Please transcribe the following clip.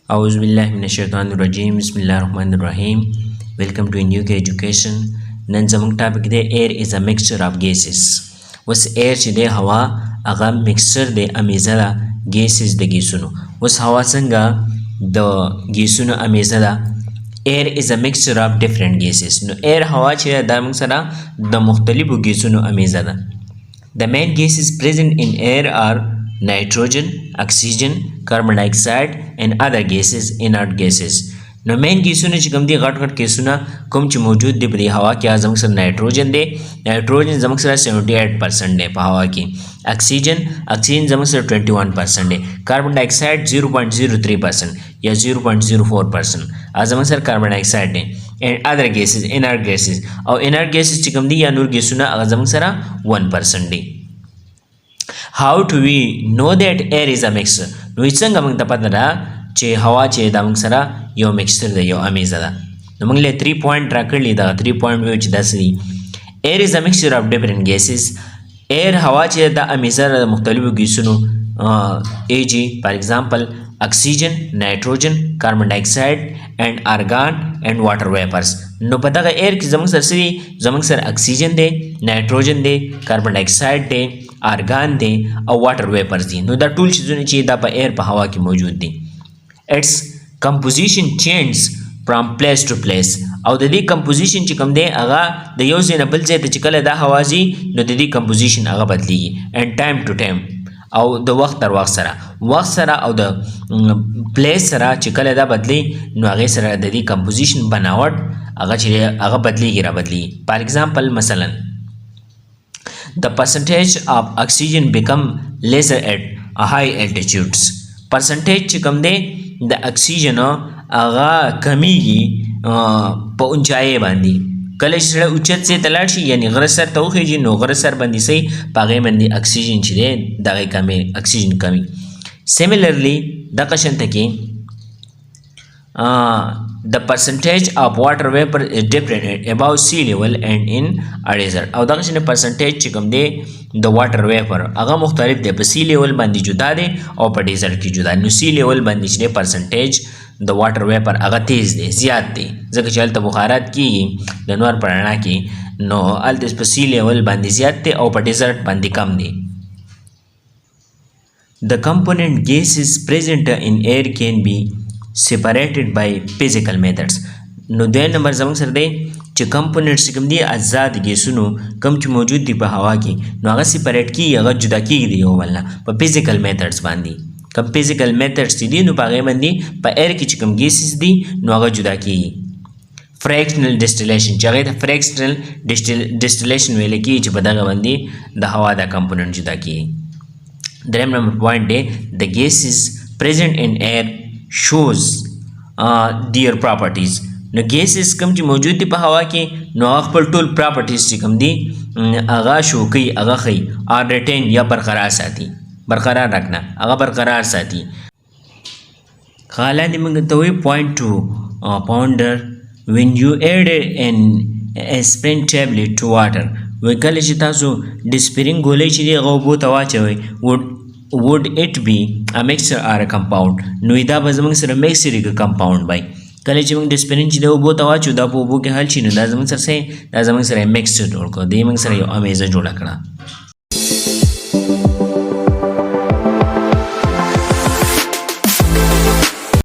أعوذ بالله من الشيطان الرجيم بسم الله الرحمن الرحيم. Welcome to UK Education. نن زموږ topic دی air is a mixture of gases. وس air چې دی هوا هغه mixture دی امیزه ده gases د ګیسونو. وس هوا څنګه د ګیسونو امیزه ده. air is a mixture of different gases. نو air هوا چې دا موږ سره د مختلفو ګیسونو امیزه ده. The main gases present in air are nitrogen, oxygen, carbon dioxide and other gases, inert gases. نو مین ګیسونه چې کوم دي غټ غټ ګیسونه کوم چې موجود دي په دې هوا کې زموږ سره نایټروجن دی. نایټروجن زموږ سره 78% دی په هوا کې. اکسیجن زموږ سره 21% دی. کاربن ډای اکساید 0.03% یا 0.04% زموږ سره کاربن ډای اکساید دی. and other gases, inert gases او inert gases چې کوم دي یا نور ګیسونه هغه زموږ سره 1% دی. How do we know that air is a mixture؟ نو څنګه موږ ته پته ده چې هوا چې دا موږ سره یو مکسچر ده یو امیزه ده. نو موږ له 3 پوینټ راکړلي دا 3 پوینټ ویو چې داسې دي. air is a mixture of different gases. air هوا چې دا امیزه د مختلفو ګیسونو ag for example oxygen, nitrogen, carbon dioxide and argon and water vapors. نو په دغه air کې زموږ سره څه زموږ سره اکسیجن دی، نایټروجن دی، کاربن ډای اکساید دی، ارګان دی او واټر ویپرز دي. نو دا ټول چیزونه چې دا په ایر په هوا کې موجود دي. اټس کمپوزیشن چینج فرام پلیس ټو پلیس او د دې کمپوزیشن چې کوم دی هغه د یو ځای نه بل ځای ته چې کله دا هوا ځي نو د دې کمپوزیشن هغه بدلیږي and time to time او د وخت تر وخت سره او د پلیس سره چې کله دا بدلی نو هغې سره د دې کمپوزیشن بناوټ هغه چې هغه بدلیږي را بدلیږي. فار ایگزامپل مثلا the percentage of oxygen become lesser at high altitudes. percentage چې کوم دی د اکسیجن هغه کمیږي په اونچایۍ باندې. کله چې سړی اوچت ځای ته لاړ شي یعنې غره سر ته وخیږي نو غره سر باندې صحیح په هغې باندې اکسیجن چې دی دغه کمی اکسیجن کمی. similarly دغه شانته کې the percentage of water vapor is different above sea level and in a desert. او دغه شانته percentage چې کوم دی د واټر ویپر هغه مختلف دی. په سی لیول باندې جدا دی او په ډیزرټ کې جدا. نو سی لیول باندې چې دی پرسنټیج د واټر ویپر هغه تیز دی، زیات دی، ځکه چې هلته بخارات کېږي د نور په رڼا کې نو هلته په سی لیول باندې زیات دی او په ډیزرټ باندې کم دی. The component gases present in air can be separated by physical methods. نو دویم نمبر زموږ سره دی چې کمپوننټس کوم دي آزاد ګیسونو کوم چې موجود دي په هوا کې نو هغه سپریټ کېږي، هغه جدا کېږي د یو بل نه په فزیکل میتھډس باندې. کوم فزیکل میتھډس چې دي نو په هغې باندې په ایر کې چې کوم ګیسز دي نو هغه جدا کېږي. فریکشنل ډسټیلیشن چې هغې ته فریکشنل ډسټیلیشن ویلی کېږي چې په دغه باندې د هوا دا کمپوننټ جدا کېږي. دریم نمبر پوینټ دی د ګیسز پریزنټ ان ایر shows their properties. نو ګیسز کوم چې موجود دي په هوا کې نو هغه خپل ټول پراپرټیز چې کوم دي هغه شو کوي، هغه ښیي اور ریټین یا برقرار ساتي، برقرار رکھنا هغه برقرار ساتي. خالا دې موږ ته وایي پوینټ ټو پاونډر when you added an aspirin tablet to water. وایي کله چې تاسو ډسپرین ګولۍ چې دي هغه اوبو ته واچوئ would it be a mixture or a compound؟ نو دا به زموږ سره مکسچر که کمپاوند وای. کله چې موږ ډسپرین چې د اوبو ته واچو دا په اوبو کې حل شي نو دا زموږ سره مکسچر جوړ کړو، دې موږ سره یو امیزه جوړه کړه.